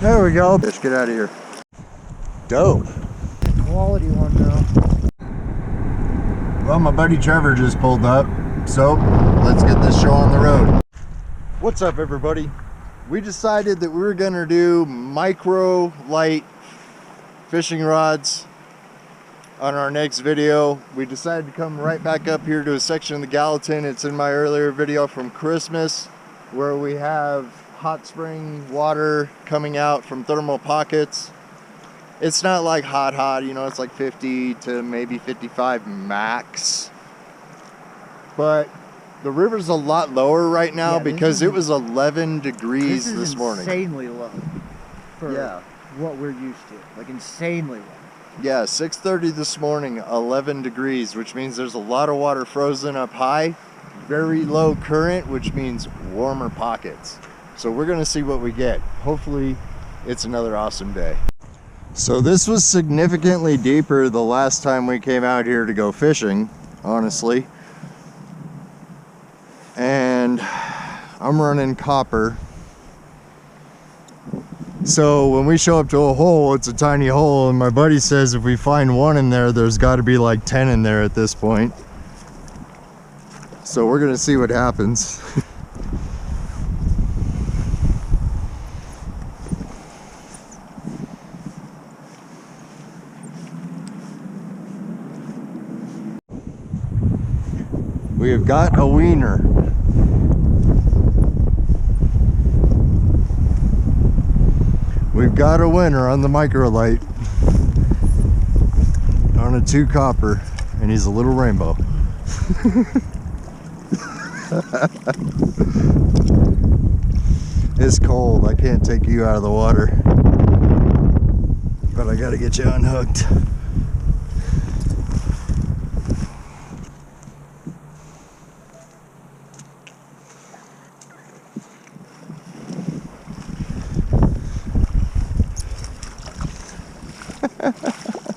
There we go. Let's get out of here. Dope. Quality one though. Well, my buddy Trevor just pulled up, so let's get this show on the road. What's up, everybody? We decided that we were gonna do micro light fishing rods on our next video. We decided to come right back up here to a section of the Gallatin. It's in my earlier video from Christmas, where we have hot spring water coming out from thermal pockets. It's not like hot, you know, it's like 50 to maybe 55 max. But the river's a lot lower right now because it was 11 degrees this morning. Insanely low for what we're used to. Like insanely low. Yeah, 6:30 this morning, 11 degrees, which means there's a lot of water frozen up high. Very low current, which means warmer pockets. So we're gonna see what we get. Hopefully it's another awesome day. So this was significantly deeper the last time we came out here to go fishing, honestly. And I'm running copper. So when we show up to a hole, it's a tiny hole, and my buddy says if we find one in there, there's got to be like 10 in there at this point. So we're gonna see what happens. We have got a wiener. We've got a winner on the microlight on a 2 copper, and he's a little rainbow. It's cold. I can't take you out of the water, but I gotta get you unhooked.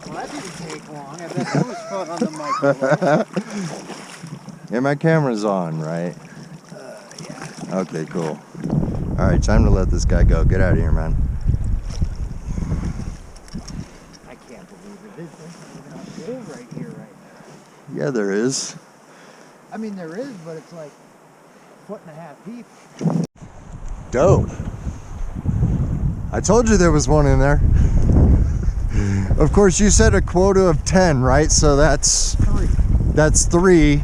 Well, that didn't take long. I bet that was fun on the microwave. Yeah, my camera's on, right? Yeah. Okay, cool. All right, time to let this guy go. Get out of here, man. I can't believe it. There's even a hole right here right now. Yeah, there is. I mean, there is, but it's like 1.5 feet deep. Dope. I told you there was one in there. Of course, you said a quota of 10, right? So that's 3. That's 3,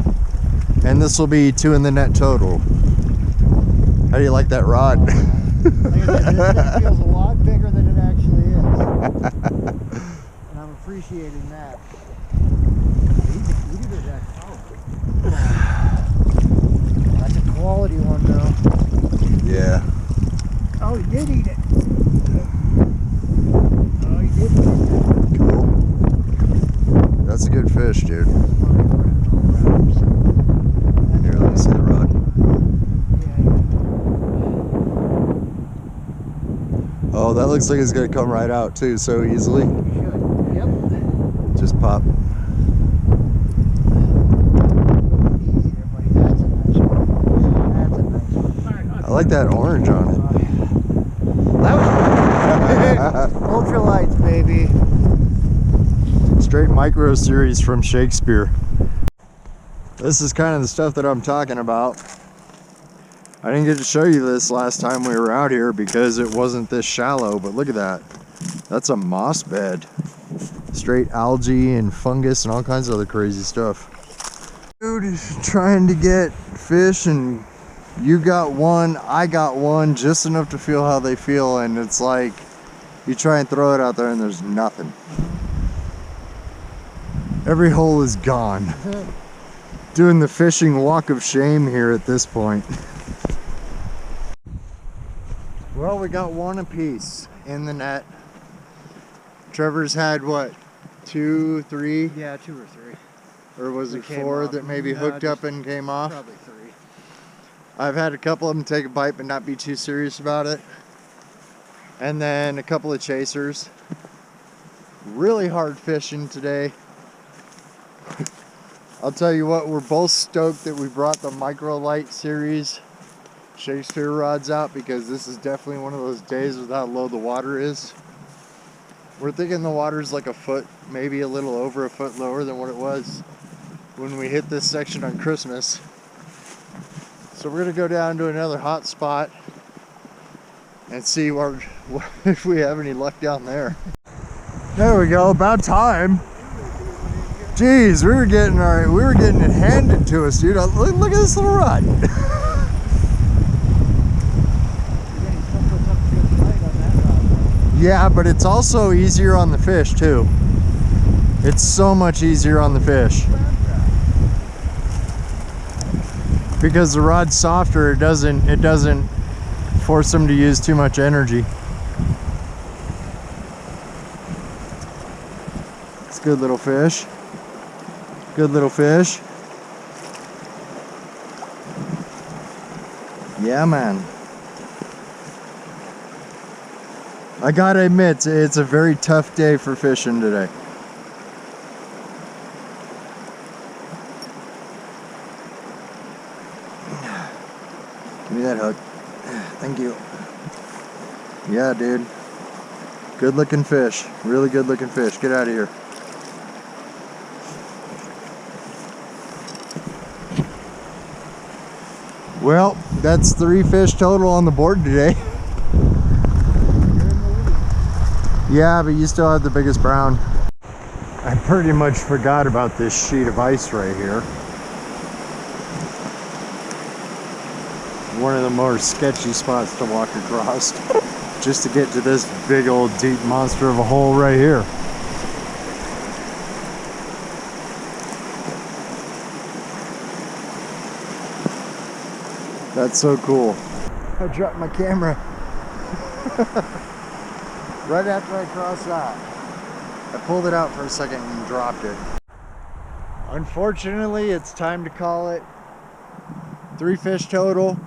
and this will be 2 in the net total. How do you like that rod? Like I said, this thing feels a lot bigger than it actually is. And I'm appreciating that. Look at that color. That's a quality one, though. Yeah. Oh, he did eat it. Oh, he did eat it. Cool. That's a good fish, dude. Here, let me see the rod. Oh, that looks like it's gonna come right out too, so easily. Should. Yep. Just pop. Easy there, buddy. That's a nice one. That's a nice one. I like that orange on it. That was ultralights, baby. Straight micro series from Shakespeare. This is kind of the stuff that I'm talking about. I didn't get to show you this last time we were out here because it wasn't this shallow, but look at that. That's a moss bed. Straight algae and fungus and all kinds of other crazy stuff. Dude is trying to get fish, and you got one, I got one, just enough to feel how they feel, and it's like you try and throw it out there and there's nothing. Every hole is gone. Doing the fishing walk of shame here at this point. Well, we got one apiece in the net. Trevor's had what, 2, 3? Yeah, 2 or 3. Or was it They came 4 off. that maybe hooked up and came off? Probably 3. I've had a couple of them take a bite but not be too serious about it. And then a couple of chasers. Really hard fishing today. I'll tell you what, we're both stoked that we brought the Microlight series Shakespeare rods out because this is definitely one of those days with how low the water is. We're thinking the water's like a foot, maybe a little over a foot lower than what it was when we hit this section on Christmas. So we're gonna go down to another hot spot and see what if we have any luck down there. There we go, about time. Jeez, we were getting it handed to us, dude. Look at this little rod. Yeah, but it's also easier on the fish too. It's so much easier on the fish. Because the rod's softer, it doesn't force them to use too much energy. It's a good little fish. Good little fish. Yeah, man. I gotta admit, it's a very tough day for fishing today. Give me that hook. Thank you. Yeah, dude. Good looking fish. Really good looking fish. Get out of here. Well, that's 3 fish total on the board today. Yeah, but you still have the biggest brown. I pretty much forgot about this sheet of ice right here. One of the more sketchy spots to walk across just to get to this big old deep monster of a hole right here. That's so cool. I dropped my camera right after I crossed that. I pulled it out for a second and dropped it. Unfortunately, it's time to call it. 3 fish total.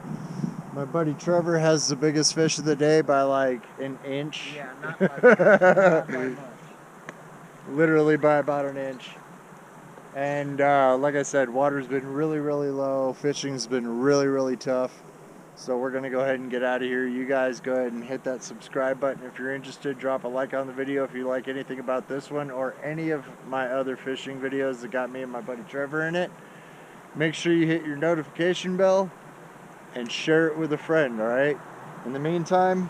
My buddy Trevor has the biggest fish of the day by like an inch. Yeah, not by much. Not by much. Literally by about an inch. And like I said, water's been really, really low. Fishing's been really, really tough. So we're gonna go ahead and get out of here. You guys go ahead and hit that subscribe button if you're interested. Drop a like on the video if you like anything about this one or any of my other fishing videos that got me and my buddy Trevor in it. Make sure you hit your notification bell and share it with a friend, all right? In the meantime,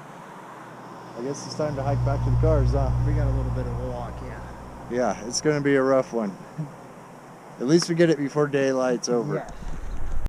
I guess it's time to hike back to the cars, huh? We got a little bit of a walk, yeah. Yeah, it's gonna be a rough one. At least we get it before daylight's over. Yes.